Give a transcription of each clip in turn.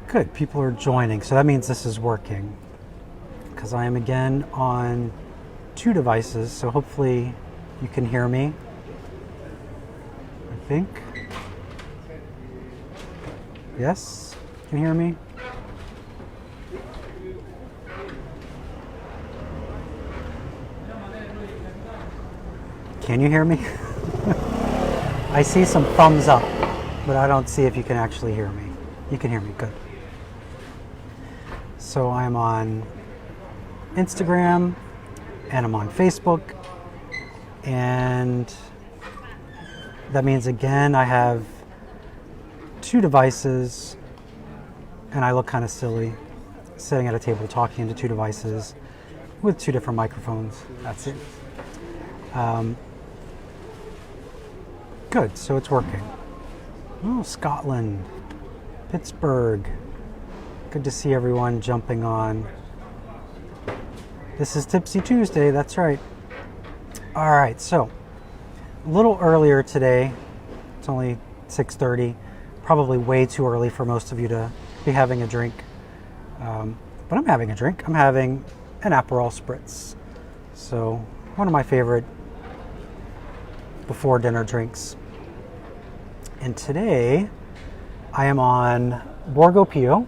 Good, people are joining, so that means this is working. Because I am again on 2 devices, so hopefully you can hear me. I think. Yes? Can you hear me? Can you hear me? I see some thumbs up, but I don't see if you can actually hear me. You can hear me, good. So I'm on Instagram and I'm on Facebook, and that means again I have 2 devices and I look kind of silly sitting at a table talking into 2 devices with 2 different microphones. That's it. Good, so it's working. Oh, Scotland, Pittsburgh. Good to see everyone jumping on. This is Tipsy Tuesday, that's right. All right, so a little earlier today, it's only 6:30, probably way too early for most of you to be having a drink. But I'm having a drink. I'm having an Apparel Spritz. So one of my favorite before dinner drinks. And today I am on Borgo Pio,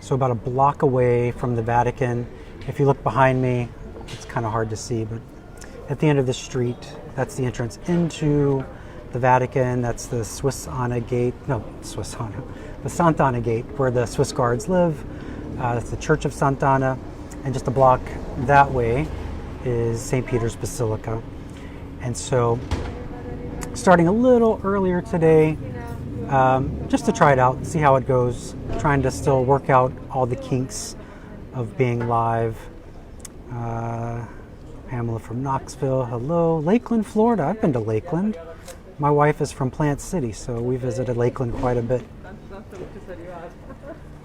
so about a block away from the Vatican. If you look behind me, it's kind of hard to see, but at the end of the street, that's the entrance into the Vatican. That's the the Sant'Anna Gate, where the Swiss guards live. That's the Church of Sant'Anna, and just a block that way is St. Peter's Basilica. And so, starting a little earlier today, just to try it out, see how it goes, trying to still work out all the kinks of being live. Pamela from Knoxville, hello. Lakeland, Florida. I've been to Lakeland. My wife is from Plant City, so we visited Lakeland quite a bit.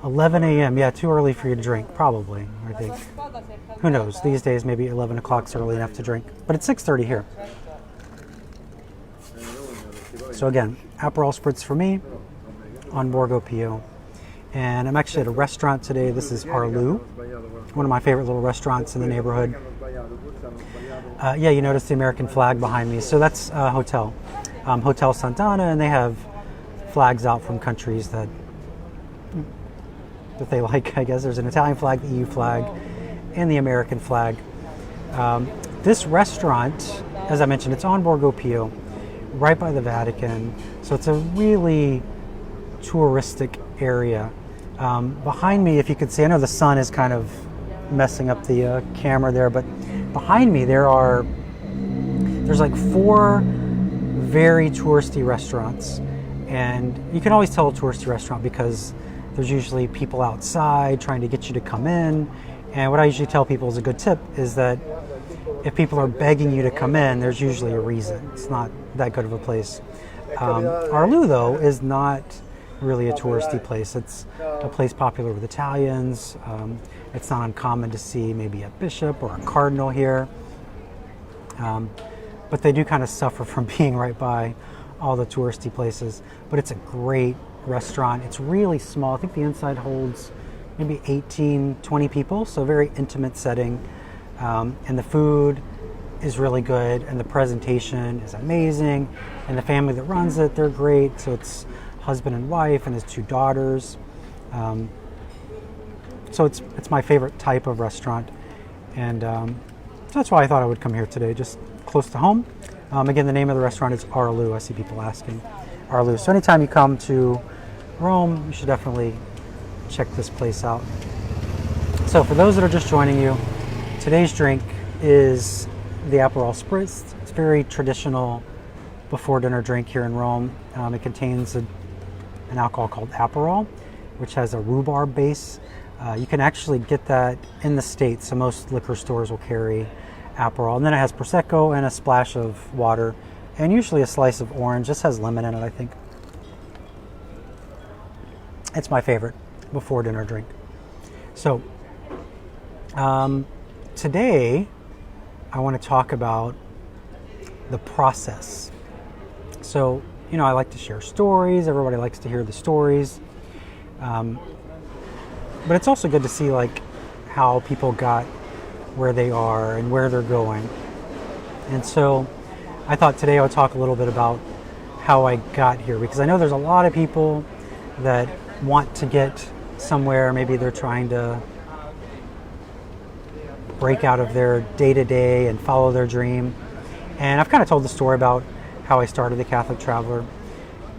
11 a.m. Yeah, too early for you to drink, probably, I think. Who knows? These days, maybe 11 o'clock's early enough to drink. But it's 6:30 here. So again, Aperol Spritz for me on Borgo Pio. And I'm actually at a restaurant today. This is Arlu, one of my favorite little restaurants in the neighborhood. Yeah, you notice the American flag behind me. So that's a hotel, Hotel Sant'Anna, and they have flags out from countries that they like, I guess. There's an Italian flag, the EU flag, and the American flag. This restaurant, as I mentioned, it's on Borgo Pio, right by the Vatican. So it's a really touristic area. Behind me, if you can see, I know the sun is kind of messing up the camera there, but behind me there's like 4 very touristy restaurants, and you can always tell a touristy restaurant because there's usually people outside trying to get you to come in. And what I usually tell people is a good tip is that if people are begging you to come in, there's usually a reason. It's not that good of a place. Arlu, though, is not really a touristy place. It's a place popular with Italians. It's not uncommon to see maybe a bishop or a cardinal here. But they do kind of suffer from being right by all the touristy places. But it's a great restaurant. It's really small. I think the inside holds maybe 18, 20 people, so a very intimate setting. And the food is really good, and the presentation is amazing. And the family that runs it, they're great. So it's husband and wife and his 2 daughters. So it's my favorite type of restaurant, and so that's why I thought I would come here today, just close to home. Again, the name of the restaurant is Arlu. I see people asking. Arlu. So anytime you come to Rome, you should definitely check this place out. So for those that are just joining you, today's drink is the Apparel Spritz. It's a very traditional before dinner drink here in Rome. It contains an alcohol called Aperol, which has a rhubarb base. You can actually get that in the States, so most liquor stores will carry Aperol. And then it has Prosecco and a splash of water, and usually a slice of orange. This has lemon in it, I think. It's my favorite before dinner drink. So today I want to talk about the process. So I like to share stories. Everybody likes to hear the stories. But it's also good to see like how people got where they are and where they're going. And so I thought today I would talk a little bit about how I got here, because I know there's a lot of people that want to get somewhere. Maybe they're trying to break out of their day-to-day and follow their dream. And I've kind of told the story about how I started the Catholic Traveler.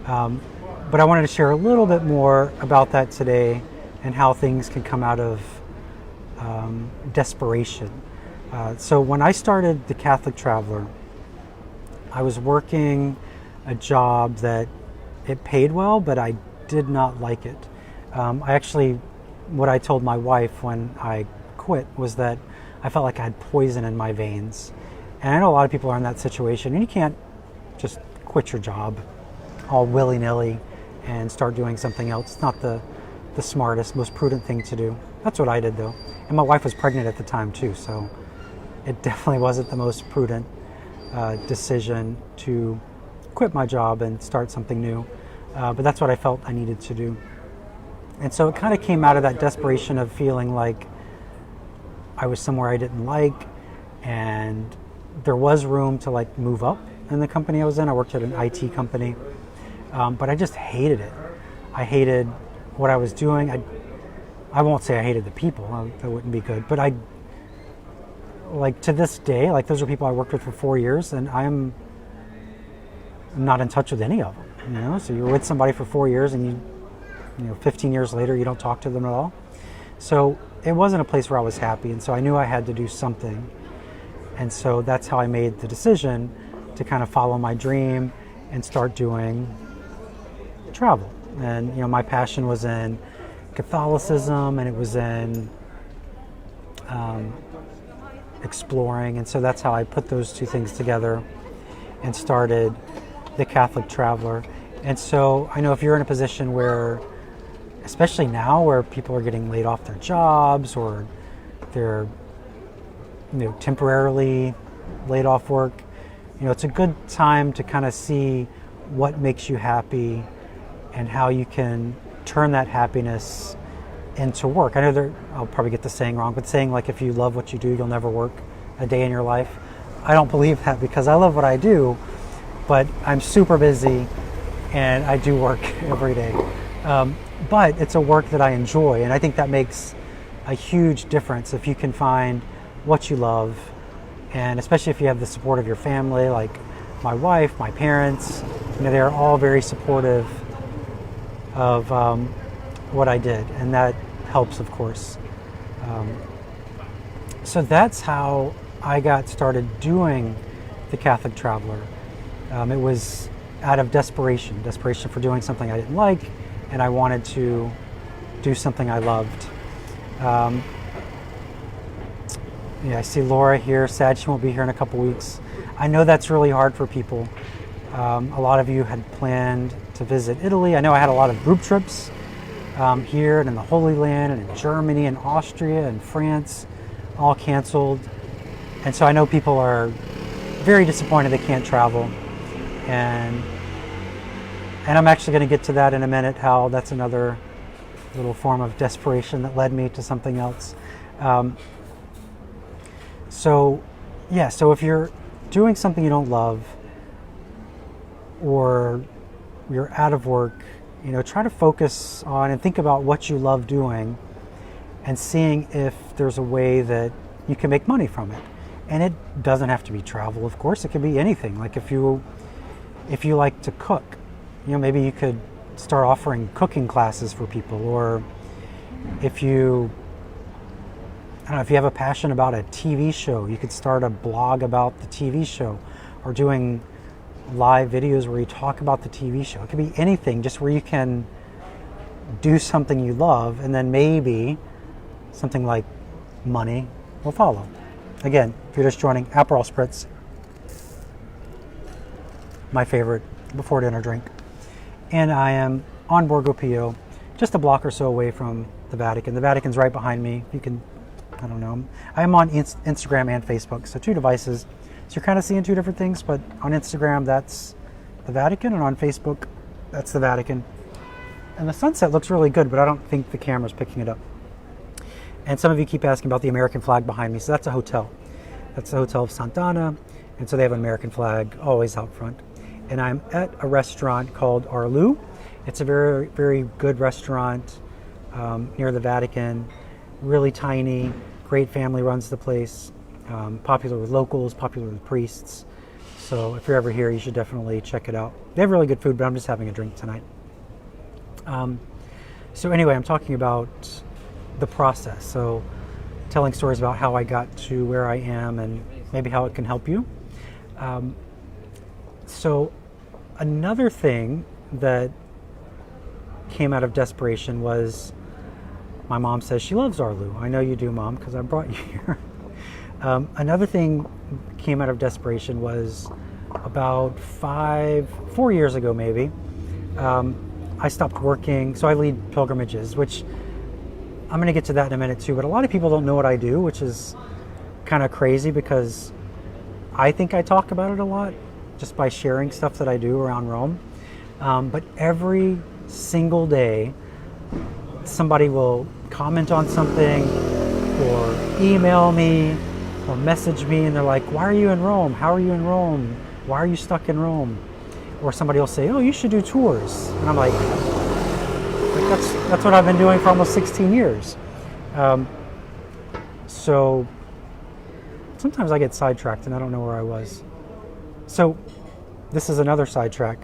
But I wanted to share a little bit more about that today and how things can come out of desperation. So when I started the Catholic Traveler, I was working a job that it paid well, but I did not like it. What I told my wife when I quit was that I felt like I had poison in my veins. And I know a lot of people are in that situation, and you can't just quit your job all willy-nilly and start doing something else. It's not the smartest, most prudent thing to do. That's what I did, though. And my wife was pregnant at the time, too, so it definitely wasn't the most prudent decision to quit my job and start something new. But that's what I felt I needed to do. And so it kind of came out of that desperation of feeling like I was somewhere I didn't like, and there was room to like move up in the company I was in. I worked at an IT company, but I just hated it. I hated what I was doing. I won't say I hated the people, that wouldn't be good, but to this day, like those are people I worked with for 4 years, and I'm not in touch with any of them, so you're with somebody for 4 years and 15 years later, you don't talk to them at all. So it wasn't a place where I was happy, and so I knew I had to do something. And so that's how I made the decision to kind of follow my dream and start doing travel. And my passion was in Catholicism, and it was in exploring, and so that's how I put those two things together and started the Catholic Traveler. And so I know if you're in a position where, especially now, where people are getting laid off their jobs, or they're temporarily laid off work, it's a good time to kind of see what makes you happy and how you can turn that happiness into work. I know I'll probably get the saying wrong, but saying like if you love what you do, you'll never work a day in your life. I don't believe that, because I love what I do, but I'm super busy and I do work every day. But it's a work that I enjoy, and I think that makes a huge difference if you can find what you love, and especially if you have the support of your family, like my wife, my parents. They're all very supportive of what I did, and that helps, of course. So that's how I got started doing the Catholic Traveler. It was out of desperation for doing something I didn't like, and I wanted to do something I loved. I see Laura here, sad she won't be here in a couple weeks. I know that's really hard for people. A lot of you had planned to visit Italy. I know I had a lot of group trips here and in the Holy Land and in Germany and Austria and France, all canceled. And so I know people are very disappointed they can't travel. And I'm actually going to get to that in a minute, how that's another little form of desperation that led me to something else. So if you're doing something you don't love, or you're out of work, try to focus on and think about what you love doing and seeing if there's a way that you can make money from it. And it doesn't have to be travel, of course. It could be anything. Like if you like to cook, maybe you could start offering cooking classes for people. Or if you have a passion about a TV show, you could start a blog about the TV show, or doing live videos where you talk about the TV show. It could be anything, just where you can do something you love, and then maybe something like money will follow. Again, if you're just joining, Apparel Spritz, my favorite before dinner drink. And I am on Borgo Pio, just a block or so away from the Vatican. The Vatican's right behind me. You can, I'm on Instagram and Facebook, so two devices. So you're kind of seeing two different things, but on Instagram, that's the Vatican, and on Facebook, that's the Vatican. And the sunset looks really good, but I don't think the camera's picking it up. And some of you keep asking about the American flag behind me. So that's a hotel. That's the Hotel of Sant'Anna. And so they have an American flag always out front. And I'm at a restaurant called Arlu. It's a very, very good restaurant near the Vatican. Really tiny. Great family runs the place. Popular with locals, popular with priests. So if you're ever here, you should definitely check it out. They have really good food, but I'm just having a drink tonight. So anyway, I'm talking about the process. So telling stories about how I got to where I am and maybe how it can help you. So another thing that came out of desperation was my mom says she loves Arlu. I know you do, Mom, because I brought you here. Another thing came out of desperation was about 4 years ago maybe. I stopped working, so I lead pilgrimages, which I'm going to get to that in a minute too, but a lot of people don't know what I do, which is kind of crazy because I think I talk about it a lot just by sharing stuff that I do around Rome. But every single day, somebody will comment on something or email me or message me and they're like, why are you in Rome? How are you in Rome? Why are you stuck in Rome? Or somebody will say, oh, you should do tours. And I'm like that's what I've been doing for almost 16 years. So sometimes I get sidetracked and I don't know where I was. So this is another sidetrack.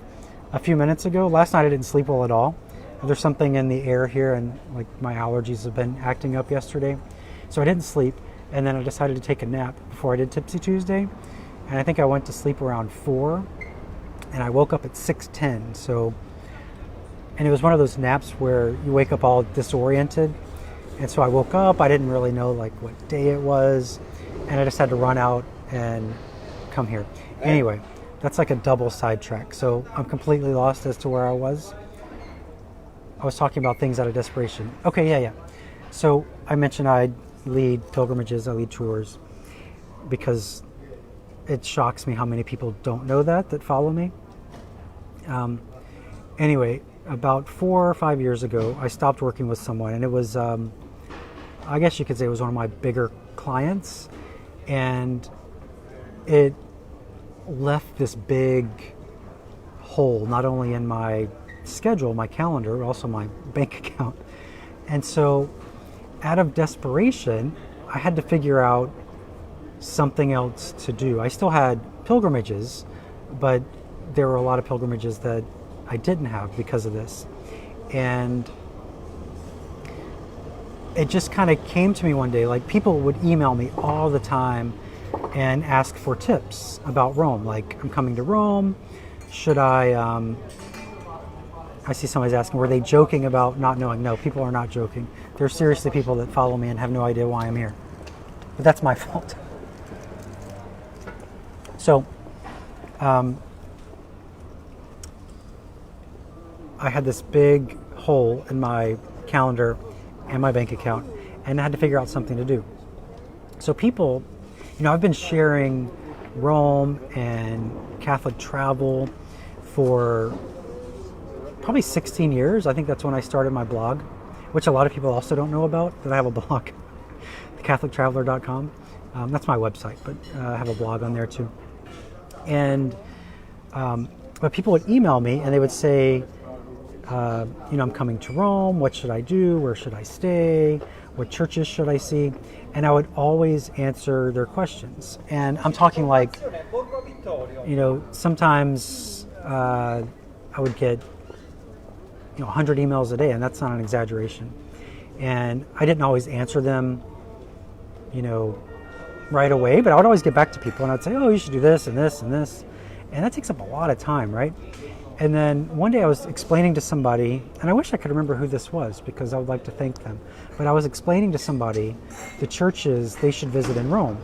A few minutes ago, last night I didn't sleep well at all. There's something in the air here and like my allergies have been acting up yesterday. So I didn't sleep and then I decided to take a nap before I did Tipsy Tuesday. And I think I went to sleep around 4 and I woke up at 6:10. And it was one of those naps where you wake up all disoriented. And so I woke up, I didn't really know like what day it was. And I just had to run out and come here. Anyway, that's like a double sidetrack. So I'm completely lost as to where I was. I was talking about things out of desperation. Okay, yeah. So I mentioned I lead pilgrimages, I lead tours, because it shocks me how many people don't know that follow me. Anyway, about 4 or 5 years ago, I stopped working with someone, and it was, I guess you could say it was one of my bigger clients, and it left this big hole, not only in my schedule, my calendar, but also my bank account. And so out of desperation, I had to figure out something else to do. I still had pilgrimages, but there were a lot of pilgrimages that I didn't have because of this. And it just kind of came to me one day, like people would email me all the time and ask for tips about Rome. Like, I'm coming to Rome, should I see somebody's asking, were they joking about not knowing? No, people are not joking. There are seriously people that follow me and have no idea why I'm here. But that's my fault. So, I had this big hole in my calendar and my bank account, and I had to figure out something to do. So people, I've been sharing Rome and Catholic travel for probably 16 years. I think that's when I started my blog, which a lot of people also don't know about, that I have a blog, thecatholictraveler.com. That's my website, but I have a blog on there too. And but people would email me and they would say, I'm coming to Rome, what should I do? Where should I stay? What churches should I see? And I would always answer their questions. And I'm talking like, sometimes I would get 100 emails a day, and that's not an exaggeration. And I didn't always answer them, right away, but I would always get back to people and I'd say, oh, you should do this and this and this. And that takes up a lot of time, right? And then one day I was explaining to somebody, and I wish I could remember who this was because I would like to thank them, but I was explaining to somebody the churches they should visit in Rome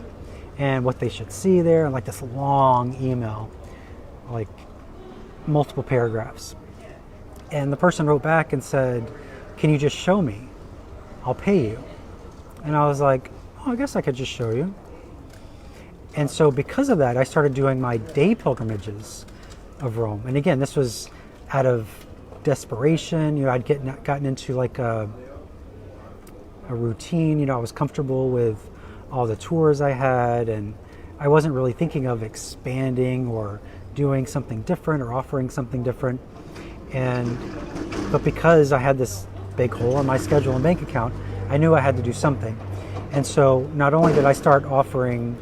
and what they should see there, and like this long email, like multiple paragraphs. And the person wrote back and said, can you just show me? I'll pay you. And I was like, oh, I guess I could just show you. And so because of that, I started doing my day pilgrimages of Rome. And again, this was out of desperation. You know, I'd gotten into like a routine. You know, I was comfortable with all the tours I had, and I wasn't really thinking of expanding or doing something different or offering something different. But because I had this big hole in my schedule and bank account, I knew I had to do something. And so not only did I start offering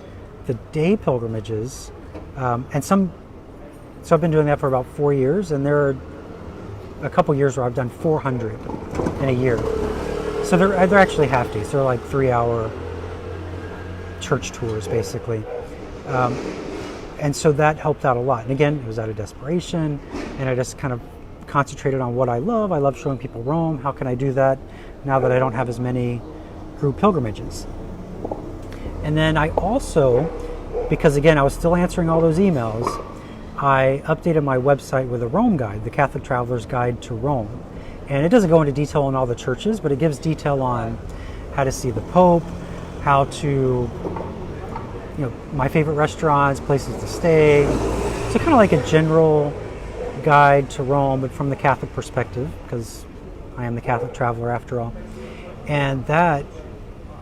the day pilgrimages, so I've been doing that for about 4 years, and there are a couple years where I've done 400 in a year. So they're actually half days. They're like 3-hour church tours, basically. And so that helped out a lot. And again, it was out of desperation, and I just kind of concentrated on what I love. I love showing people Rome. How can I do that now that I don't have as many group pilgrimages? And then I also, because again, I was still answering all those emails, I updated my website with a Rome guide, the Catholic Traveler's Guide to Rome. And it doesn't go into detail on all the churches, but it gives detail on how to see the Pope, how to, my favorite restaurants, places to stay. So kind of like a general guide to Rome, but from the Catholic perspective, because I am the Catholic traveler after all. And that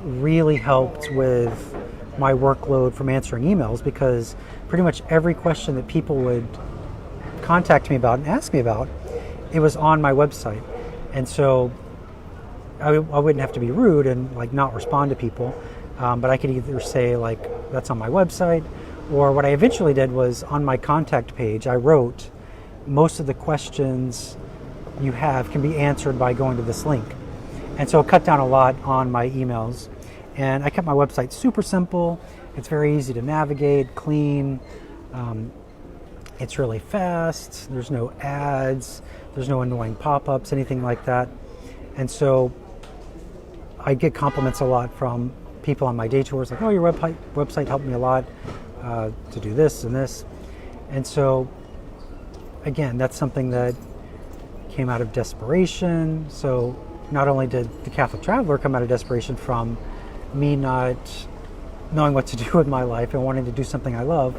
really helped with my workload from answering emails, because pretty much every question that people would contact me about and ask me about, it was on my website. And so I wouldn't have to be rude and like not respond to people, but I could either say like, that's on my website, or what I eventually did was on my contact page, I wrote, most of the questions you have can be answered by going to this link. And so it cut down a lot on my emails. And I kept my website super simple. It's very easy to navigate, clean. It's really fast. There's no ads. There's no annoying pop-ups, anything like that. And so I get compliments a lot from people on my day tours, like, oh, your website helped me a lot to do this and this. And so, again, that's something that came out of desperation. So not only did the Catholic Traveler come out of desperation from me not knowing what to do with my life and wanting to do something I love,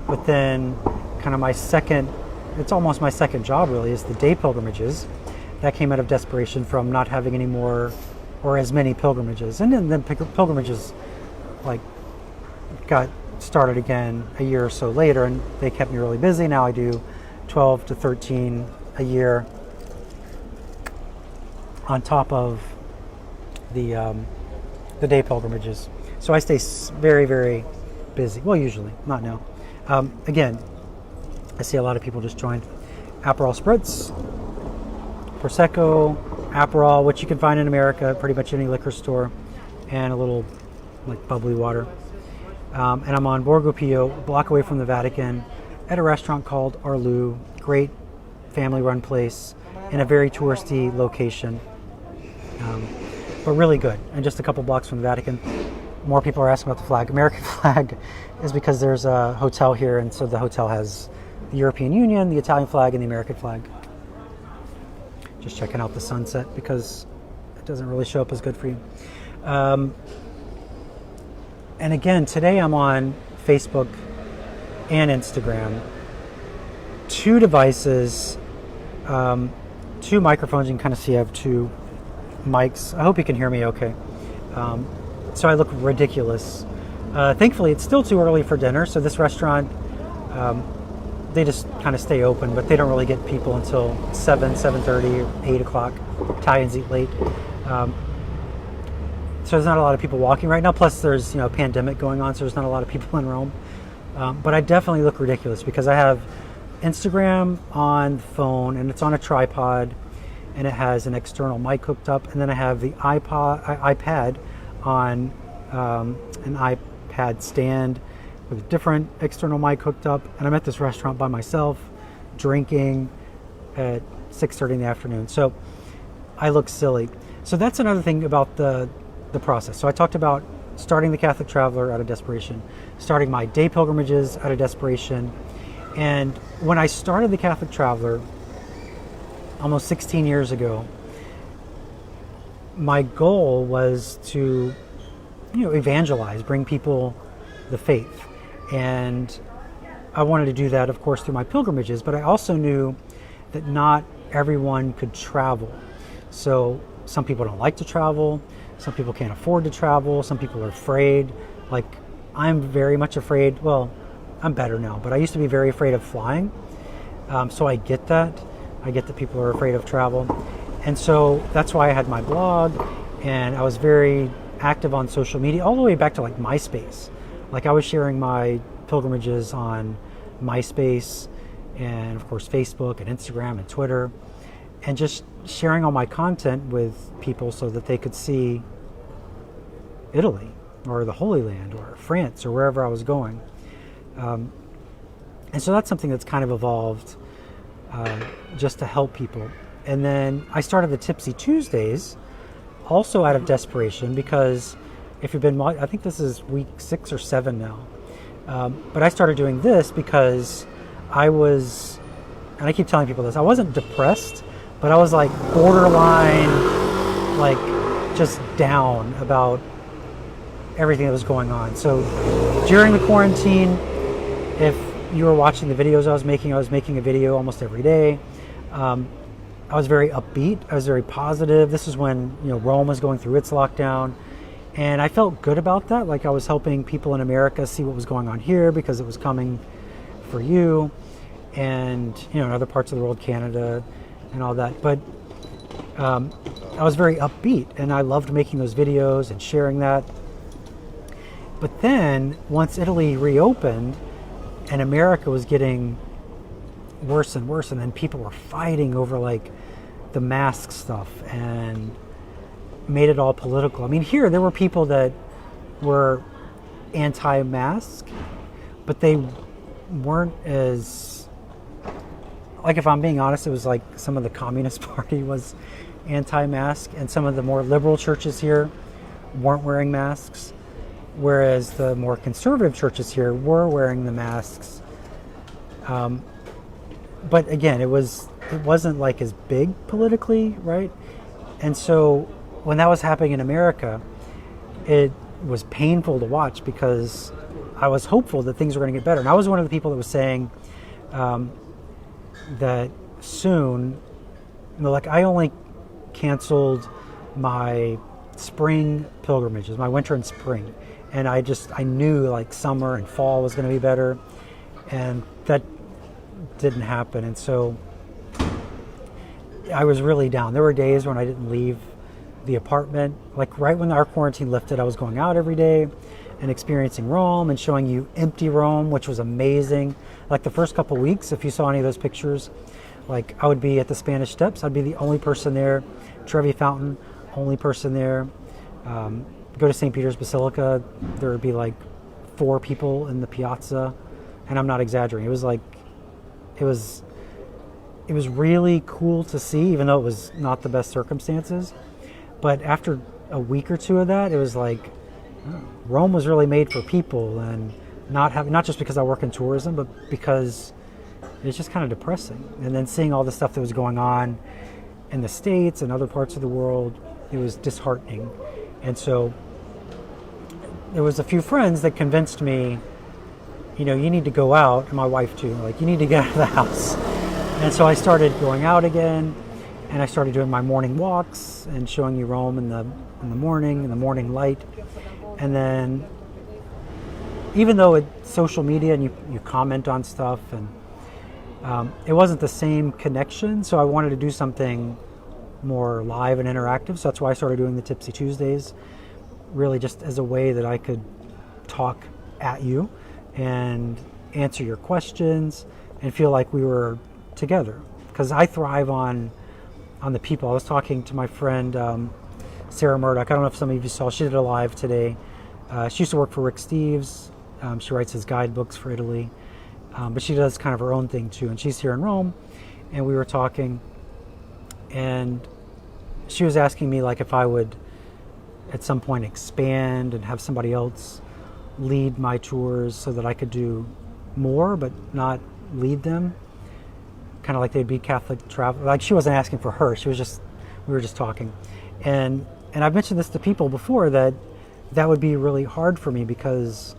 but then kind of it's almost my second job really, is the day pilgrimages. That came out of desperation from not having any more or as many pilgrimages. And then pilgrimages like got started again a year or so later, and they kept me really busy. Now I do 12 to 13 a year on top of the day pilgrimages. So I stay very, very busy. Well, usually, not now. Again, I see a lot of people just joined. Apparel Spritz, Prosecco, Aperol, which you can find in America, pretty much any liquor store, and a little like bubbly water. And I'm on Borgo Pio, a block away from the Vatican, at a restaurant called Arlu. Great family-run place in a very touristy location, but really good. And just a couple blocks from the Vatican. More people are asking about the flag. American flag is because there's a hotel here, and so the hotel has the European Union, the Italian flag, and the American flag. Just checking out the sunset because it doesn't really show up as good for you. And again, today I'm on Facebook and Instagram. 2 devices, 2 microphones. You can kind of see I have 2 mics. I hope you can hear me okay. So I look ridiculous. Thankfully, it's still too early for dinner, so this restaurant, they just kind of stay open, but they don't really get people until 7:30, 8 o'clock. Italians eat late. So there's not a lot of people walking right now, plus there's a pandemic going on, so there's not a lot of people in Rome. But I definitely look ridiculous because I have Instagram on the phone, and it's on a tripod, and it has an external mic hooked up, and then I have the iPad on an iPad stand with a different external mic hooked up, and I'm at this restaurant by myself drinking at 6:30 in the afternoon. So I look silly. So that's another thing about the process. So I talked about starting the Catholic Traveler out of desperation, starting my day pilgrimages out of desperation. And when I started the Catholic Traveler almost 16 years ago, my goal was to, evangelize, bring people the faith. And I wanted to do that, of course, through my pilgrimages, but I also knew that not everyone could travel. So some people don't like to travel, some people can't afford to travel, some people are afraid. Like, I'm very much afraid. Well, I'm better now, but I used to be very afraid of flying. So I get that. I get that people are afraid of travel. And so that's why I had my blog, and I was very active on social media, all the way back to like MySpace. Like, I was sharing my pilgrimages on MySpace and of course Facebook and Instagram and Twitter, and just sharing all my content with people so that they could see Italy or the Holy Land or France or wherever I was going. And so that's something that's kind of evolved just to help people. And then I started the Tipsy Tuesdays also out of desperation, because if you've been, I think this is week 6 or 7 now. But I started doing this because I was, and I keep telling people this, I wasn't depressed, but I was like borderline, like just down about everything that was going on. So during the quarantine, if you were watching the videos I was making a video almost every day. I was very upbeat. I was very positive. This is when, Rome was going through its lockdown, and I felt good about that. Like, I was helping people in America see what was going on here because it was coming for you, and in other parts of the world, Canada and all that. But I was very upbeat, and I loved making those videos and sharing that. But then once Italy reopened and America was getting worse and worse, and then people were fighting over like the mask stuff and made it all political. I mean, here there were people that were anti-mask, but they weren't as, like, if I'm being honest, it was like some of the Communist Party was anti-mask, and some of the more liberal churches here weren't wearing masks, whereas the more conservative churches here were wearing the masks. But again, it wasn't like as big politically, right? And so when that was happening in America, it was painful to watch because I was hopeful that things were going to get better. And I was one of the people that was saying that soon, like, I only canceled my spring pilgrimages, my winter and spring. And I knew like summer and fall was going to be better. And that didn't happen. And so I was really down. There were days when I didn't leave the apartment. Like, right when our quarantine lifted, I was going out every day and experiencing Rome and showing you empty Rome, which was amazing. Like, the first couple weeks, if you saw any of those pictures, like, I would be at the Spanish Steps. I'd be the only person there. Trevi Fountain, only person there. Go to St. Peter's Basilica, there would be like 4 people in the piazza, and I'm not exaggerating. It was really cool to see, even though it was not the best circumstances. But after a week or 2 of that, it was like, Rome was really made for people, and not just because I work in tourism, but because it's just kind of depressing. And then seeing all the stuff that was going on in the States and other parts of the world, it was disheartening. And so there was a few friends that convinced me, you need to go out, and my wife too, like, you need to get out of the house. And so I started going out again, and I started doing my morning walks and showing you Rome in the morning light. And then, even though it's social media and you comment on stuff, and it wasn't the same connection, so I wanted to do something more live and interactive. So that's why I started doing the Tipsy Tuesdays, really just as a way that I could talk at you and answer your questions and feel like we were together, because I thrive on the people. I was talking to my friend Sarah Murdoch. I don't know if some of you saw, she did a live today. She used to work for Rick Steves. She writes his guidebooks for Italy, but she does kind of her own thing too, and she's here in Rome. And we were talking, and she was asking me, like, if I would at some point expand and have somebody else lead my tours so that I could do more but not lead them, kind of like they'd be Catholic travel. Like, she wasn't asking for her, we were just talking. And I've mentioned this to people before, that would be really hard for me, because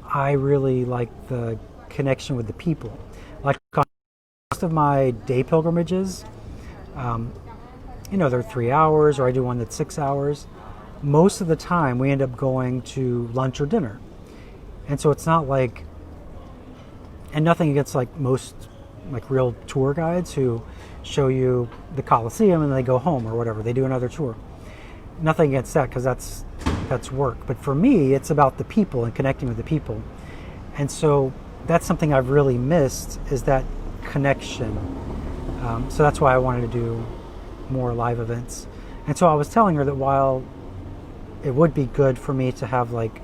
I really like the connection with the people. Like on most of my day pilgrimages, they're 3 hours, or I do one that's 6 hours. Most of the time we end up going to lunch or dinner. And so it's not like, and nothing against like most like real tour guides who show you the Colosseum and then they go home or whatever, they do another tour. Nothing against that, because that's work. But for me, it's about the people and connecting with the people. And so that's something I've really missed, is that connection. So that's why I wanted to do more live events. And so I was telling her that while it would be good for me to have like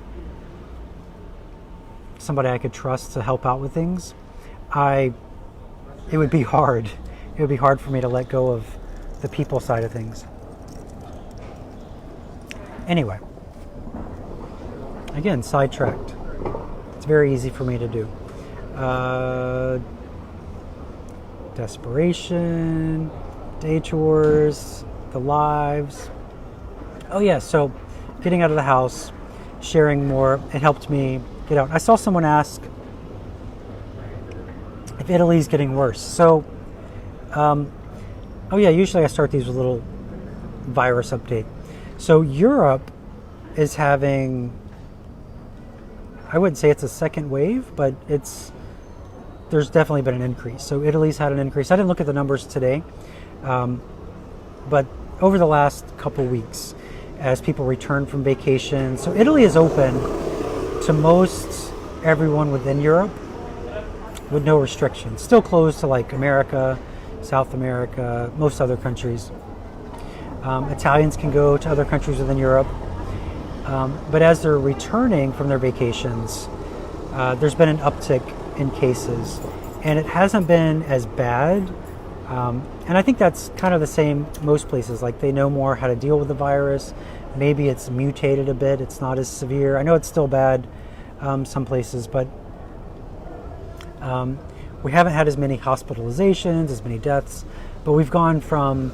somebody I could trust to help out with things, it would be hard. It would be hard for me to let go of the people side of things. Anyway, again, sidetracked. It's very easy for me to do. Desperation, day tours, the lives. Oh yeah, so getting out of the house, sharing more, it helped me get out. I saw someone ask if Italy's getting worse. So, usually I start these with a little virus update. So Europe is having, I wouldn't say it's a second wave, but there's definitely been an increase. So Italy's had an increase. I didn't look at the numbers today, but over the last couple weeks, as people return from vacation, so Italy is open to most everyone within Europe with no restrictions. Still closed to like America, South America, most other countries. Italians can go to other countries within Europe. But as they're returning from their vacations, there's been an uptick in cases, and it hasn't been as bad. And I think that's kind of the same most places. Like, they know more how to deal with the virus. Maybe it's mutated a bit. It's not as severe. I know it's still bad some places, but we haven't had as many hospitalizations, as many deaths. But we've gone from,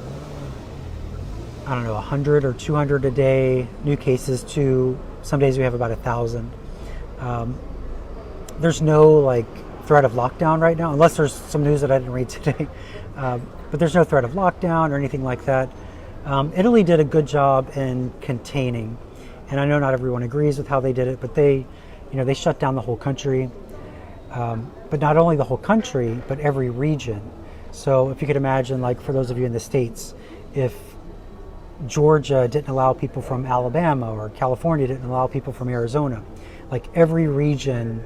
100 or 200 a day new cases to some days we have about 1,000. There's no threat of lockdown right now, unless there's some news that I didn't read today. But there's no threat of lockdown or anything like that. Italy did a good job in containing, and I know not everyone agrees with how they did it, but they shut down the whole country. But not only the whole country, but every region. So if you could imagine, for those of you in the States, if Georgia didn't allow people from Alabama, or California didn't allow people from Arizona, every region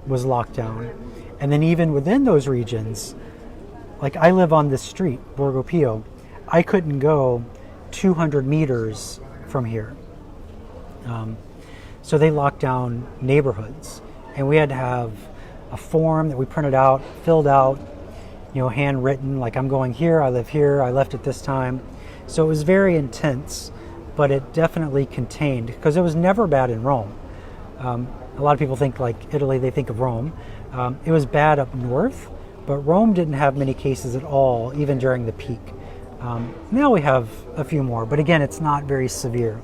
was locked down. And then even within those regions, I live on this street, Borgo Pio, I couldn't go 200 meters from here. So they locked down neighborhoods, and we had to have a form that we printed out, filled out, handwritten, I'm going here, I live here, I left at this time. So it was very intense, but it definitely contained, because it was never bad in Rome. A lot of people think Italy, they think of Rome. It was bad up north, but Rome didn't have many cases at all, even during the peak. Now we have a few more, but again, it's not very severe.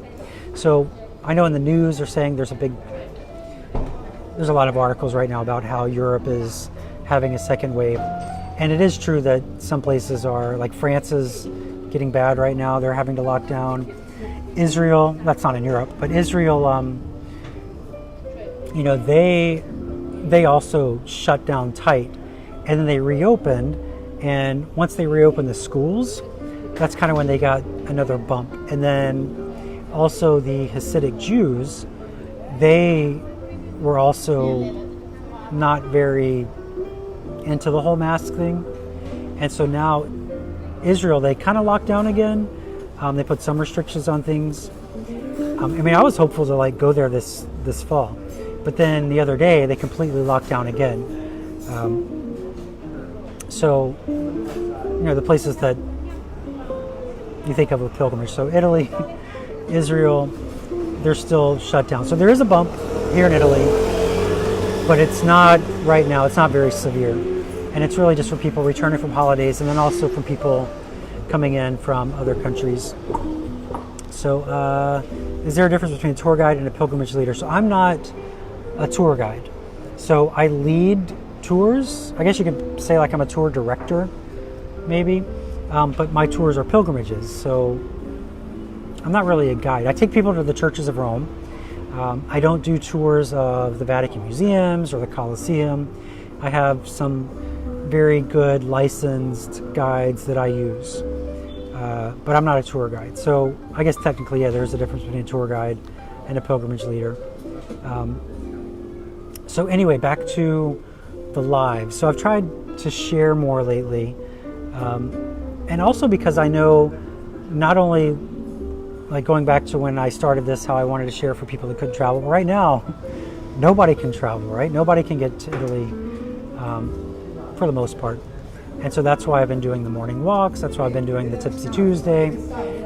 So I know in the news they're saying there's a lot of articles right now about how Europe is having a second wave. And it is true that some places are, France is getting bad right now. They're having to lock down. Israel, that's not in Europe, but Israel, they also shut down tight, and then they reopened. And once they reopened the schools, that's kind of when they got another bump. And then also the Hasidic Jews, they were also not very into the whole mask thing. And so now Israel, they kind of locked down again. They put some restrictions on things. I was hopeful to go there this fall, but then the other day they completely locked down again. So the places that you think of with pilgrimage. So Italy, Israel, they're still shut down. So there is a bump here in Italy, but it's not right now. It's not very severe, and it's really just for people returning from holidays, and then also from people coming in from other countries. So is there a difference between a tour guide and a pilgrimage leader? So I'm not a tour guide. So I lead tours. I guess you could say like I'm a tour director, maybe. But my tours are pilgrimages, so I'm not really a guide. I take people to the churches of Rome. I don't do tours of the Vatican museums or the Colosseum. I have some very good licensed guides that I use, but I'm not a tour guide. So I guess technically, yeah, there's a difference between a tour guide and a pilgrimage leader. So anyway, back to the lives. So I've tried to share more lately, and also because I know not only like going back to when I started this, how I wanted to share for people that couldn't travel. But right now, nobody can travel, right? Nobody can get to Italy for the most part. And so that's why I've been doing the morning walks. That's why I've been doing the Tipsy Tuesday.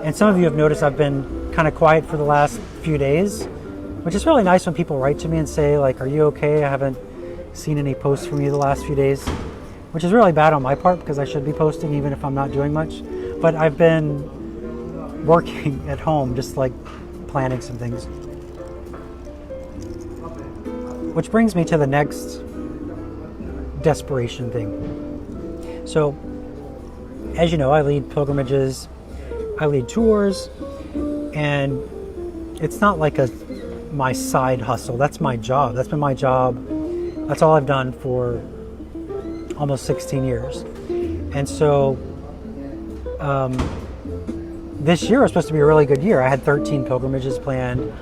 And some of you have noticed I've been kind of quiet for the last few days, which is really nice when people write to me and say, like, are you okay? I haven't seen any posts from you the last few days, which is really bad on my part because I should be posting even if I'm not doing much. But I've been working at home, just like planning some things. Which brings me to the next desperation thing. So, as you know, I lead pilgrimages, I lead tours, and it's not like my side hustle. That's my job. That's been my job. That's all I've done for almost 16 years. And so, this year was supposed to be a really good year. I had 13 pilgrimages planned.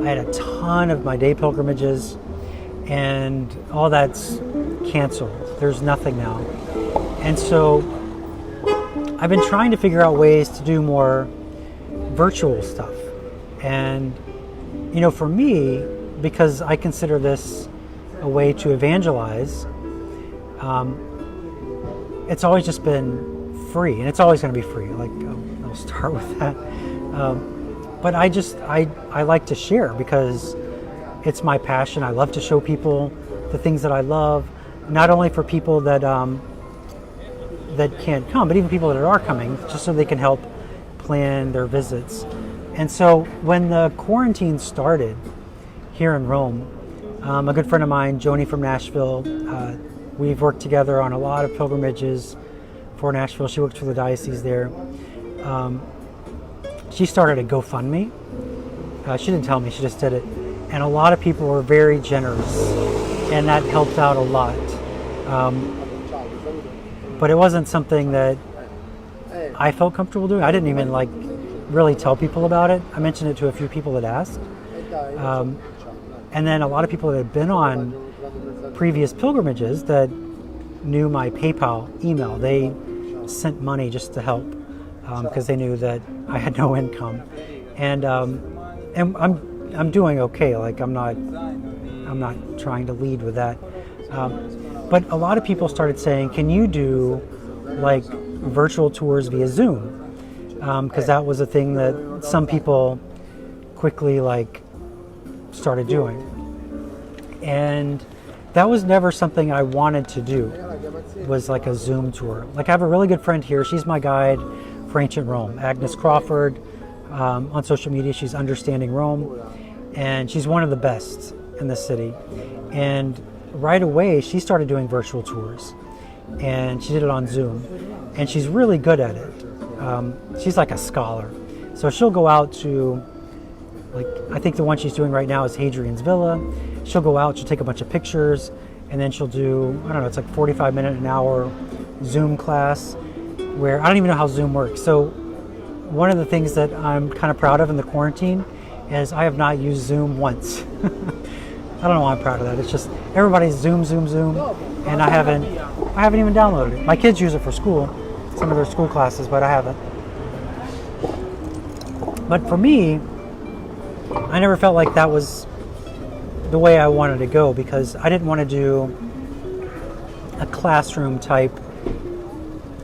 I had a ton of my day pilgrimages, and all that's canceled. There's nothing now. And so I've been trying to figure out ways to do more virtual stuff. And, you know, for me, because I consider this a way to evangelize, it's always just been free, and it's always going to be free. Like, I'll start with that. But I like to share because it's my passion. I love to show people the things that I love, not only for people that that can't come, but even people that are coming, just so they can help plan their visits. And so when the quarantine started here in Rome, a good friend of mine, Joni from Nashville, we've worked together on a lot of pilgrimages for Nashville. She works for the diocese there. She started a GoFundMe. She didn't tell me, she just did it. And a lot of people were very generous, and that helped out a lot. But it wasn't something that I felt comfortable doing. I didn't even really tell people about it. I mentioned it to a few people that asked. And then a lot of people that had been on previous pilgrimages that knew my PayPal email, they sent money just to help because they knew that I had no income. And I'm doing okay. Like I'm not trying to lead with that. But a lot of people started saying, can you do like virtual tours via Zoom? Because that was a thing that some people quickly started doing. And that was never something I wanted to do, was like a Zoom tour. Like I have a really good friend here. She's my guide for ancient Rome, Agnes Crawford. On social media, she's Understanding Rome. And she's one of the best in the city. And right away, she started doing virtual tours. And she did it on Zoom. And she's really good at it. She's like a scholar. So she'll go out to, I think the one she's doing right now is Hadrian's Villa. She'll go out, she'll take a bunch of pictures, and then she'll do, I don't know, it's like 45 minute, an hour Zoom class where I don't even know how Zoom works. So one of the things that I'm kind of proud of in the quarantine is I have not used Zoom once. I don't know why I'm proud of that. It's just everybody's Zoom, and I haven't even downloaded it. My kids use it for school, some of their school classes, but I haven't. But for me, I never felt like that was the way I wanted to go because I didn't want to do a classroom type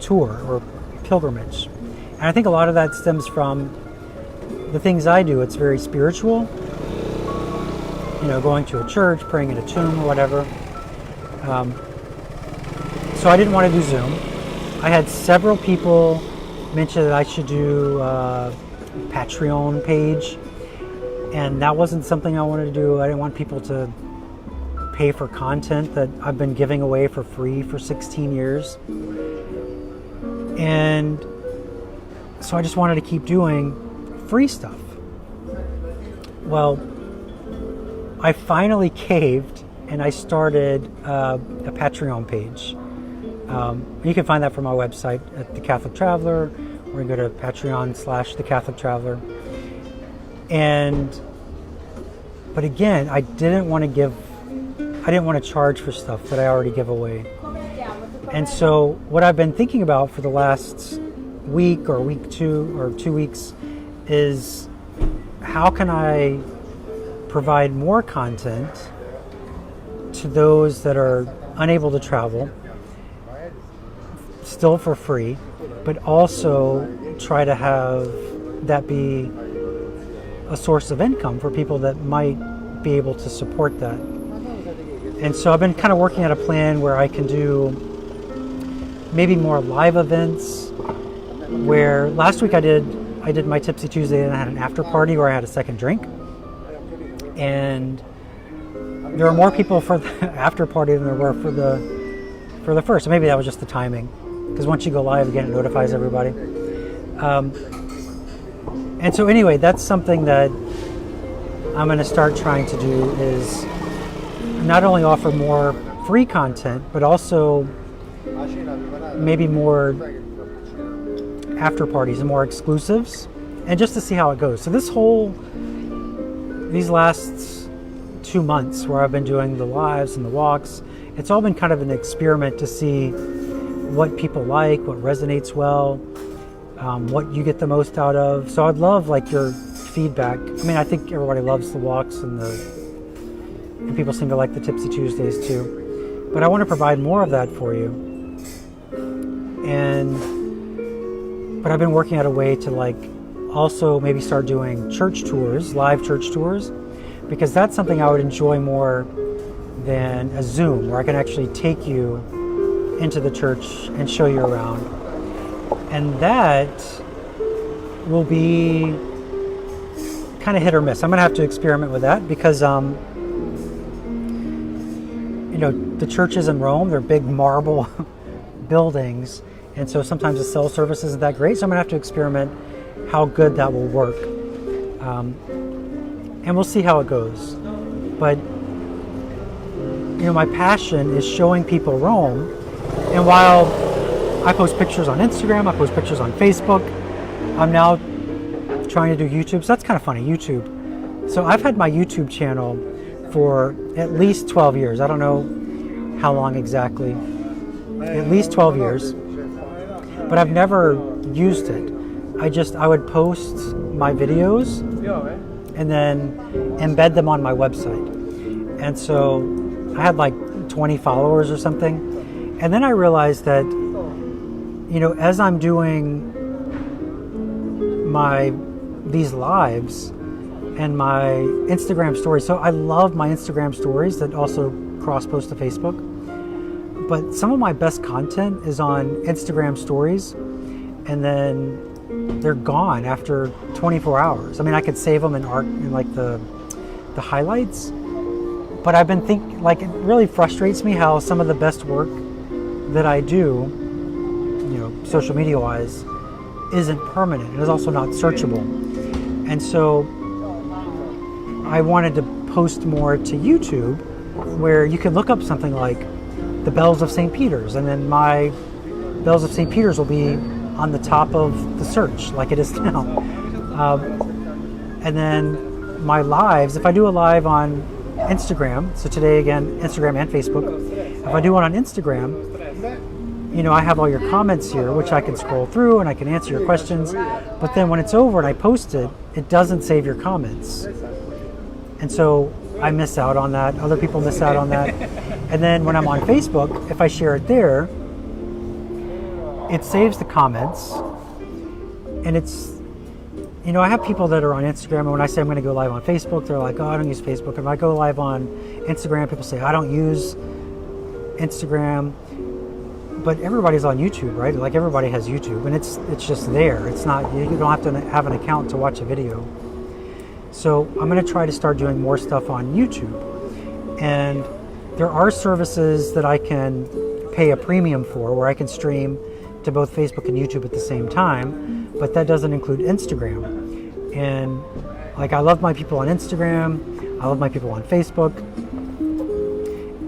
tour or pilgrimage. And I think a lot of that stems from the things I do. It's very spiritual, going to a church, praying in a tomb or whatever. So I didn't want to do Zoom. I had several people mention that I should do a Patreon page, and that wasn't something I wanted to do. I didn't want people to pay for content that I've been giving away for free for 16 years. And so I just wanted to keep doing free stuff. Well, I finally caved and I started a Patreon page. You can find that from my website at The Catholic Traveler, or you go to Patreon/The Catholic Traveler. But again, I didn't want to charge for stuff that I already give away. And so what I've been thinking about for the last week or 2 weeks is, how can I provide more content to those that are unable to travel, still for free, but also try to have that be a source of income for people that might be able to support that. And so I've been kind of working at a plan where I can do maybe more live events, where last week I did my Tipsy Tuesday and I had an after party where I had a second drink. And there were more people for the after party than there were for the first. So maybe that was just the timing, because once you go live again, it notifies everybody. And so anyway, that's something that I'm going to start trying to do, is not only offer more free content, but also maybe more after parties and more exclusives, and just to see how it goes. So these last 2 months where I've been doing the lives and the walks, it's all been kind of an experiment to see what people like, what resonates well, what you get the most out of. So I'd love like your feedback. I mean, I think everybody loves the walks and people seem to like the Tipsy Tuesdays too. But I want to provide more of that for you. But I've been working out a way to like also maybe start doing church tours, live church tours, because that's something I would enjoy more than a Zoom, where I can actually take you into the church and show you around. And that will be kind of hit or miss. I'm going to have to experiment with that because, the churches in Rome, they're big marble buildings. And so sometimes the cell service isn't that great. So I'm going to have to experiment how good that will work. And we'll see how it goes. But, my passion is showing people Rome. And while I post pictures on Instagram, I post pictures on Facebook, I'm now trying to do YouTube. So that's kind of funny, YouTube. So I've had my YouTube channel for at least 12 years. I don't know how long exactly. At least 12 years. But I've never used it. I would post my videos and then embed them on my website. And so I had like 20 followers or something. And then I realized that, as I'm doing these lives and my Instagram stories. So I love my Instagram stories that also cross-post to Facebook. But some of my best content is on Instagram stories, and then they're gone after 24 hours. I mean, I could save them in like the highlights, but I've been thinking, like, it really frustrates me how some of the best work that I do, social media wise, isn't permanent. It is also not searchable. And so I wanted to post more to YouTube, where you can look up something like the Bells of St. Peter's, and then my Bells of St. Peter's will be on the top of the search like it is now. And then my lives, if I do a live on Instagram, so today again, Instagram and Facebook, if I do one on Instagram, I have all your comments here, which I can scroll through and I can answer your questions. But then when it's over and I post it, it doesn't save your comments. And so I miss out on that. Other people miss out on that. And then when I'm on Facebook, if I share it there, it saves the comments. And it's, I have people that are on Instagram, and when I say I'm going to go live on Facebook, they're like, oh, I don't use Facebook. And when I go live on Instagram, people say, I don't use Instagram. But everybody's on YouTube, right? Like, everybody has YouTube, and it's just there. It's not, you don't have to have an account to watch a video. So I'm going to try to start doing more stuff on YouTube. And There are services that I can pay a premium for, where I can stream to both Facebook and YouTube at the same time, but that doesn't include Instagram. And like, I love my people on Instagram, I love my people on Facebook,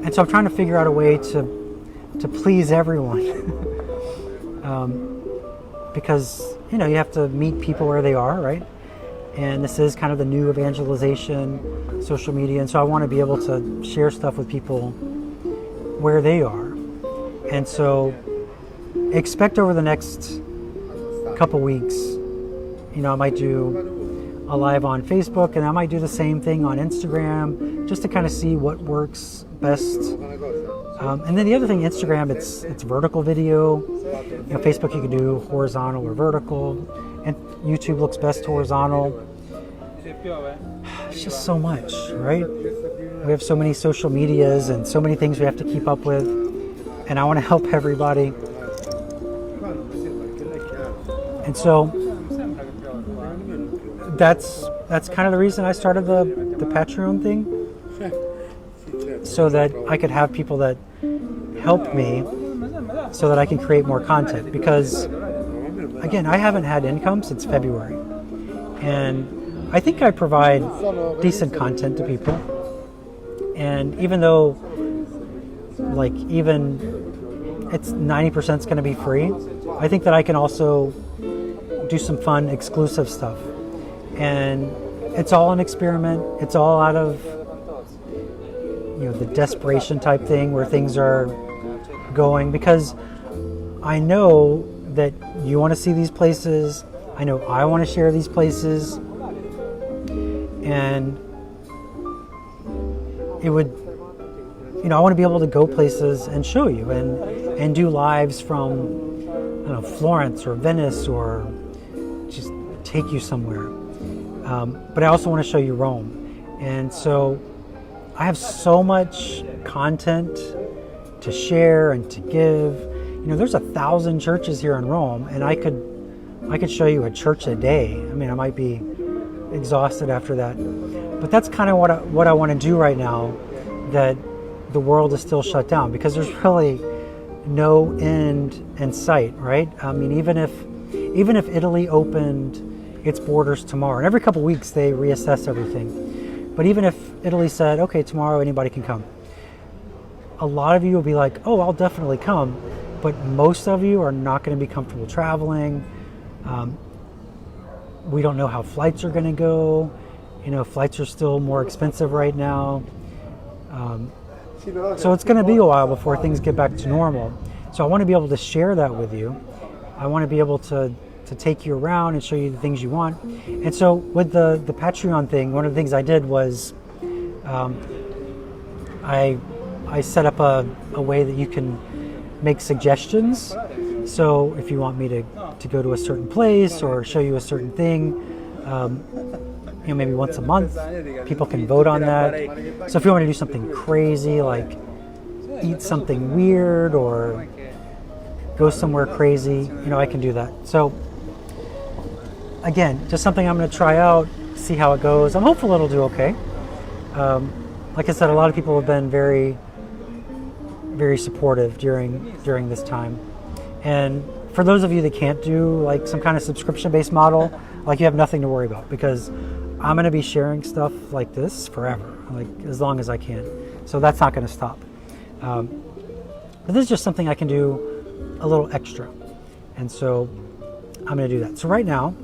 and so I'm trying to figure out a way to please everyone. Because, you know, you have to meet people where they are, right? And this is kind of the new evangelization, social media, and so I want to be able to share stuff with people where they are. And so expect over the next couple weeks, you know, I might do a live on Facebook, and I might do the same thing on Instagram, just to kind of see what works best. And then the other thing, Instagram, it's vertical video. You know, Facebook you can do horizontal or vertical, and YouTube looks best horizontal. It's just so much, right? We have so many social medias and so many things we have to keep up with, and I want to help everybody. And so that's kind of the reason I started the Patreon thing, so that I could have people that help me so that I can create more content. Because again, I haven't had income since February, and I think I provide decent content to people. And even though like even it's 90% is going to be free, I think that I can also do some fun exclusive stuff. And it's all an experiment. It's all out of, you know, the desperation type thing where things are going, because I know that you want to see these places. I know I want to share these places, and it would, you know, I want to be able to go places and show you and do lives from, I don't know, Florence or Venice, or just take you somewhere. But I also want to show you Rome. And so I have so much content to share and to give. You know, there's 1,000 churches here in Rome, and I could show you a church a day. I mean, I might be exhausted after that. But that's kind of what I want to do right now, that the world is still shut down, because there's really no end in sight, right? I mean, even if Italy opened its borders tomorrow, and every couple weeks they reassess everything, but even if Italy said, okay, tomorrow anybody can come, a lot of you will be like, oh, I'll definitely come, but most of you are not going to be comfortable traveling. We don't know how flights are going to go. You know, flights are still more expensive right now. So it's going to be a while before things get back to normal. So I want to be able to share that with you. I want to be able to take you around and show you the things you want. And so with the Patreon thing, one of the things I did was I set up a way that you can make suggestions. So if you want me to go to a certain place or show you a certain thing, you know, maybe once a month, people can vote on that. So if you want to do something crazy, like eat something weird or go somewhere crazy, you know, I can do that. So again, just something I'm going to try out, see how it goes. I'm hopeful it'll do okay. Like I said, a lot of people have been very, very supportive during this time. And for those of you that can't do like some kind of subscription-based model, like, you have nothing to worry about, because I'm going to be sharing stuff like this forever, like as long as I can. So that's not going to stop. But this is just something I can do a little extra. And so I'm going to do that. So right now,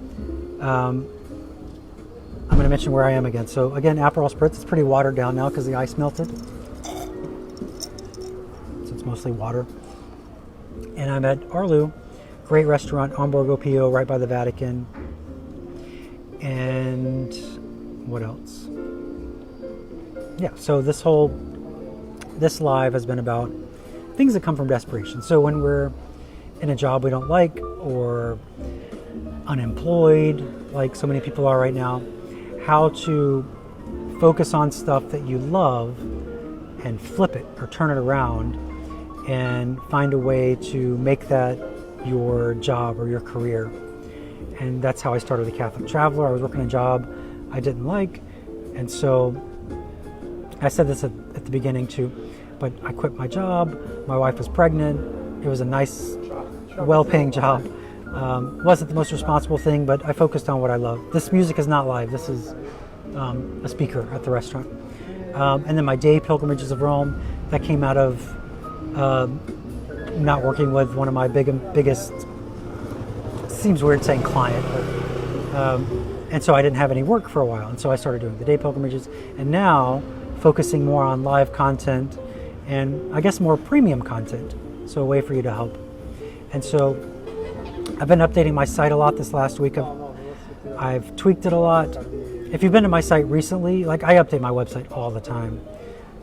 I'm going to mention where I am again. So again, Apparel Spritz. It's pretty watered down now because the ice melted. So it's mostly water. And I'm at Arlu, great restaurant on Borgo Pio, right by the Vatican. And what else? Yeah, so this live has been about things that come from desperation. So when we're in a job we don't like, or unemployed, like so many people are right now, how to focus on stuff that you love and flip it or turn it around and find a way to make that your job or your career. And that's how I started the Catholic Traveler. I was working a job I didn't like, and so I said this at the beginning too. but I quit my job. My wife was pregnant. It was a nice, well-paying job. Wasn't the most responsible thing, but I focused on what I love. This music is not live. This is a speaker at the restaurant. And then my day pilgrimages of Rome, that came out of not working with one of my biggest, seems weird saying client, but, and so I didn't have any work for a while. And so I started doing the day pilgrimages, and now focusing more on live content and I guess more premium content. So a way for you to help. And so I've been updating my site a lot this last week. I've tweaked it a lot. If you've been to my site recently, like I update my website all the time.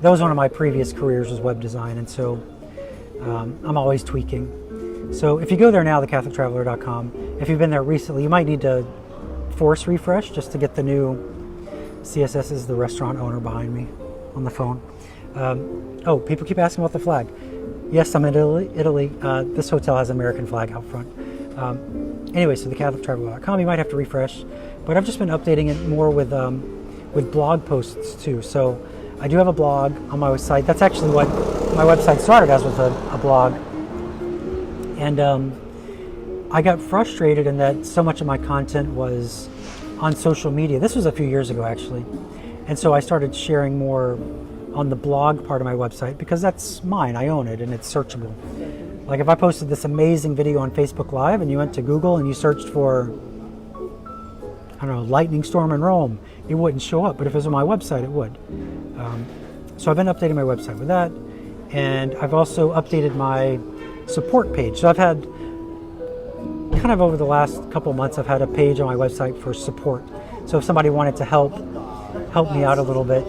That was one of my previous careers, was web design, and so I'm always tweaking. So if you go there now, thecatholictraveler.com, if you've been there recently, you might need to force refresh just to get the new CSS. Is the restaurant owner behind me on the phone. Oh, people keep asking about the flag. Yes, I'm in Italy. This hotel has an American flag out front. Anyway, so thecatholictraveler.com, you might have to refresh, but I've just been updating it more with blog posts too. So I do have a blog on my site. That's actually what my website started as, was a blog. And I got frustrated in that so much of my content was on social media. This was a few years ago, actually. And so I started sharing more on the blog part of my website, because that's mine. I own it, and it's searchable. Like if I posted this amazing video on Facebook Live and you went to Google and you searched for, I don't know, lightning storm in Rome, it wouldn't show up. But if it was on my website, it would. So I've been updating my website with that. And I've also updated my support page. So I've had, kind of over the last couple months, I've had a page on my website for support. So if somebody wanted to help me out a little bit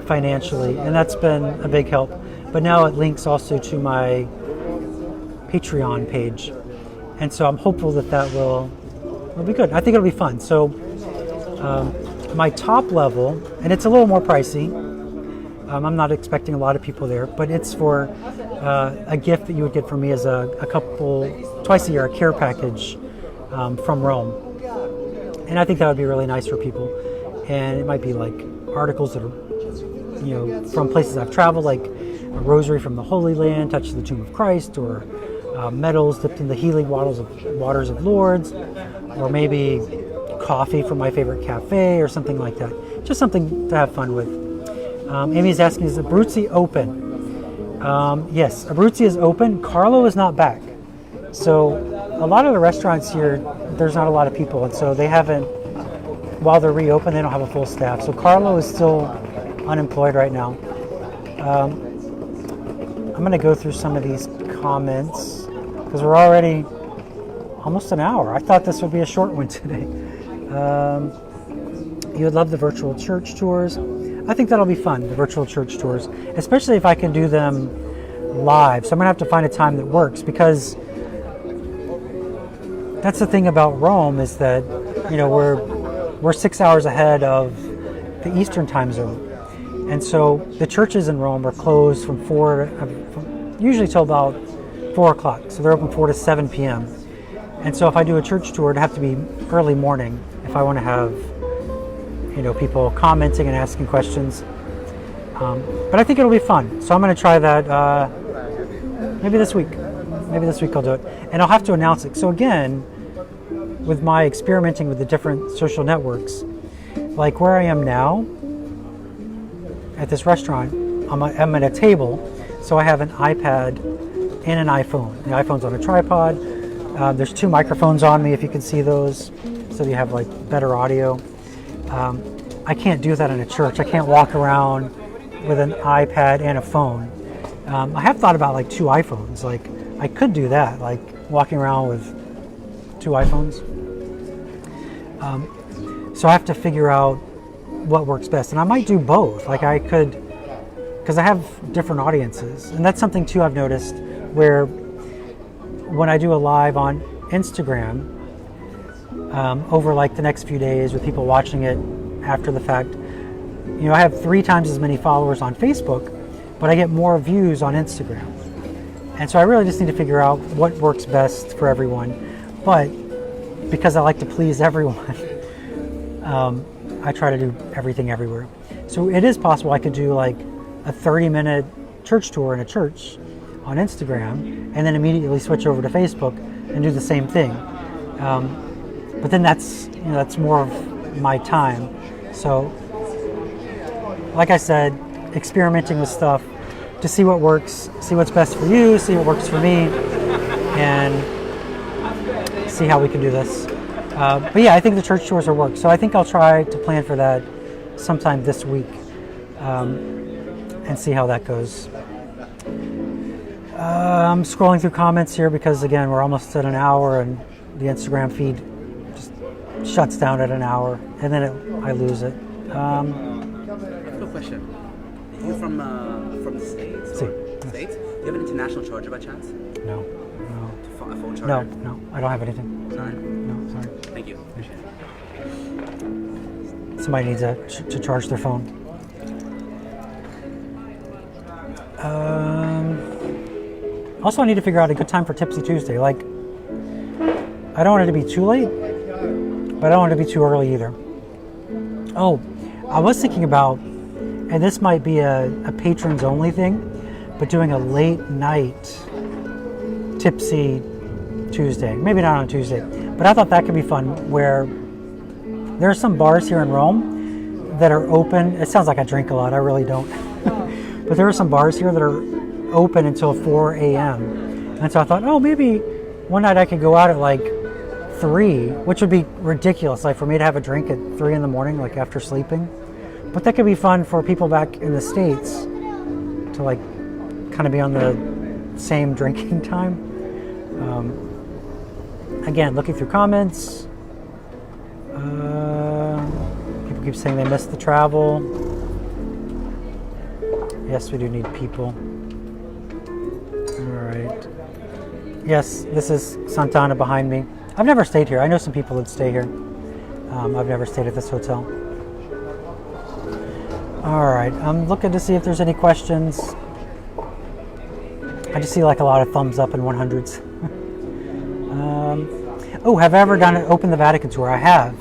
financially, and that's been a big help. But now it links also to my Patreon page. And so I'm hopeful that will be good. I think it'll be fun. So my top level, and it's a little more pricey. I'm not expecting a lot of people there, but it's for a gift that you would get from me as a couple, twice a year, a care package from Rome. And I think that would be really nice for people. And it might be like articles that are, from places I've traveled, like a rosary from the Holy Land, touch the tomb of Christ, or medals dipped in the healing waters of Lourdes, or maybe coffee from my favorite cafe, or something like that. Just something to have fun with. Amy's asking, is Abruzzi open? Yes, Abruzzi is open. Carlo is not back. So a lot of the restaurants here, there's not a lot of people, and so they haven't, while they're reopened, they don't have a full staff. So Carlo is still unemployed right now. I'm going to go through some of these comments because we're already almost an hour. I thought this would be a short one today. You would love the virtual church tours. I think that'll be fun, the virtual church tours, especially if I can do them live. So I'm going to have to find a time that works, because that's the thing about Rome, is that, we're 6 hours ahead of the Eastern time zone. And so the churches in Rome are closed from usually till about 4 o'clock. So they're open 4 to 7 p.m. And so if I do a church tour, it'd have to be early morning if I want to have, people commenting and asking questions. But I think it'll be fun. So I'm going to try that maybe this week. Maybe this week I'll do it. And I'll have to announce it. So again, with my experimenting with the different social networks, like where I am now, at this restaurant, I'm at a table, so I have an iPad and an iPhone. The iPhone's on a tripod. There's 2 microphones on me, if you can see those, so you have like better audio. I can't do that in a church. I can't walk around with an iPad and a phone. I have thought about like 2 iPhones. Like I could do that, like walking around with 2 iPhones. So I have to figure out what works best, and I might do both. Like I could, because I have different audiences, and that's something too I've noticed, where when I do a live on Instagram over like the next few days with people watching it after the fact, I have 3 times as many followers on Facebook, but I get more views on Instagram. And so I really just need to figure out what works best for everyone. But because I like to please everyone, I try to do everything everywhere. So it is possible I could do like a 30-minute church tour in a church on Instagram, and then immediately switch over to Facebook and do the same thing. But then that's more of my time. So, like I said, experimenting with stuff to see what works, see what's best for you, see what works for me, and see how we can do this. But yeah, I think the church tours will work. So I think I'll try to plan for that sometime this week and see how that goes. I'm scrolling through comments here because, again, we're almost at an hour and the Instagram feed just shuts down at an hour, and then I lose it. I have a question. Are you from the States? Sí. States? Do you have an international charger by chance? No. A phone charger? No, I don't have anything. Sorry. No, sorry. Thank you. Appreciate it. Somebody needs to charge their phone. Also, I need to figure out a good time for Tipsy Tuesday. Like, I don't want it to be too late, but I don't want it to be too early either. Oh, I was thinking about, and this might be a patrons only thing, but doing a late night Tipsy Tuesday. Maybe not on Tuesday, but I thought that could be fun, where there are some bars here in Rome that are open. It sounds like I drink a lot, I really don't. But there are some bars here that are open until 4 a.m. And so I thought, oh, maybe one night I could go out at like 3, which would be ridiculous, like for me to have a drink at 3 in the morning, like after sleeping. But that could be fun for people back in the States to like kind of be on the same drinking time. Again, looking through comments. People keep saying they missed the travel. Yes, we do need people. All right. Yes, this is Santana behind me. I've never stayed here. I know some people that stay here. I've never stayed at this hotel. All right, I'm looking to see if there's any questions. I just see like a lot of thumbs up and 100s. Oh, have I ever opened the Vatican tour? I have.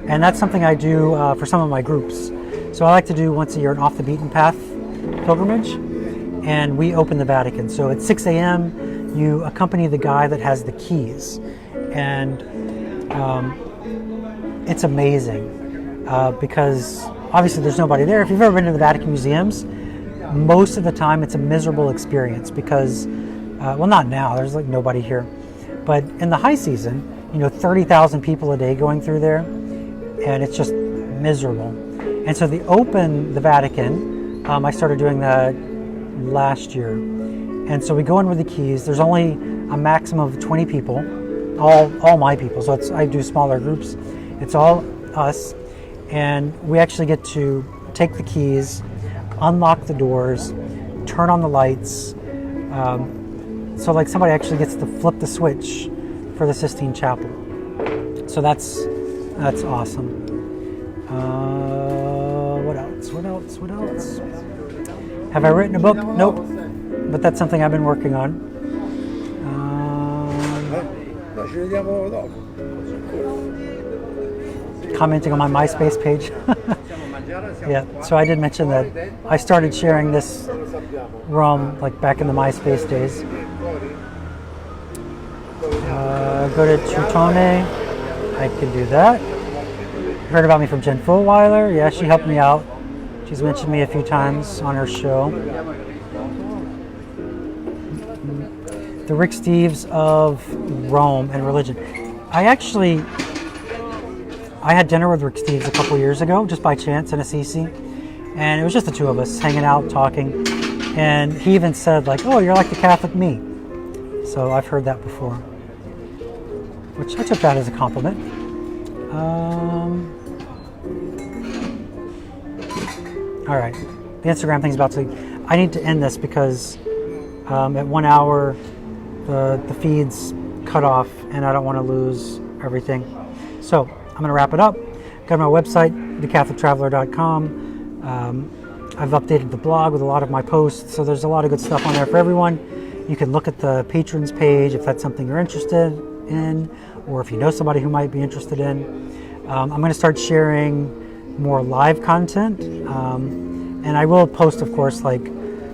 And that's something I do for some of my groups. So I like to do once a year an off the beaten path pilgrimage, and we open the Vatican. So at 6 a.m. you accompany the guy that has the keys, and it's amazing because obviously there's nobody there. If you've ever been to the Vatican museums, most of the time it's a miserable experience because, well, not now, there's like nobody here, but in the high season, 30,000 people a day going through there, and it's just miserable. And so they open the Vatican. I started doing that last year. And so we go in with the keys. There's only a maximum of 20 people, all my people. So I do smaller groups. It's all us. And we actually get to take the keys, unlock the doors, turn on the lights. So like somebody actually gets to flip the switch for the Sistine Chapel. So that's awesome. What else? Have I written a book? Nope. But that's something I've been working on. Commenting on my MySpace page. Yeah, so I did mention that I started sharing this Rome like back in the MySpace days. Go to Trutone. I can do that. Heard about me from Jen Fulweiler. Yeah, she helped me out. She's mentioned me a few times on her show. The Rick Steves of Rome and religion. I had dinner with Rick Steves a couple years ago, just by chance in Assisi. And it was just the two of us hanging out, talking. And he even said, like, oh, you're like the Catholic me. So I've heard that before. Which I took that as a compliment. All right, the Instagram thing's about to. I need to end this because at 1 hour the feeds cut off, and I don't want to lose everything. So I'm going to wrap it up. Go to my website, thecatholictraveler.com. I've updated the blog with a lot of my posts, so there's a lot of good stuff on there for everyone. You can look at the patrons page if that's something you're interested in, or if you know somebody who might be interested in. I'm going to start sharing more live content, and And I will post, of course, like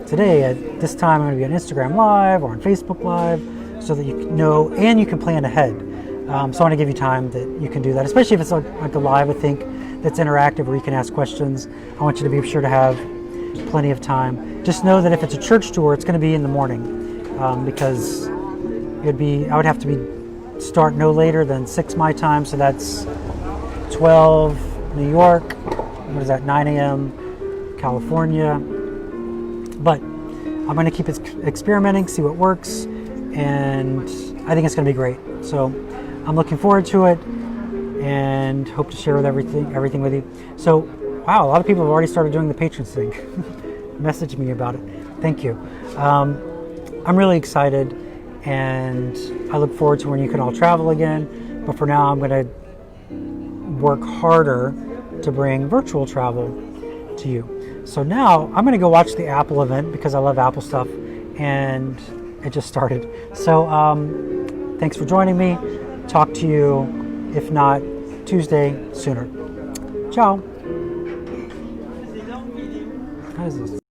today at this time I'm going to be on Instagram Live or on Facebook Live, so that you can know and you can plan ahead. So I want to give you time that you can do that, especially if it's like a live, I think, that's interactive where you can ask questions. I want you to be sure to have plenty of time. Just know that if it's a church tour, it's going to be in the morning, because I would have to start no later than 6 my time, so that's 12 New York. What is that? 9 a.m. California. But I'm going to keep experimenting, see what works, and I think it's going to be great. So I'm looking forward to it and hope to share with everything with you. So, wow, a lot of people have already started doing the patrons thing. Message me about it. Thank you. I'm really excited, and I look forward to when you can all travel again. But for now, I'm going to work harder to bring virtual travel to you. So now I'm going to go watch the Apple event because I love Apple stuff, and it just started. So thanks for joining me. Talk to you, if not Tuesday, sooner. Ciao. How is this?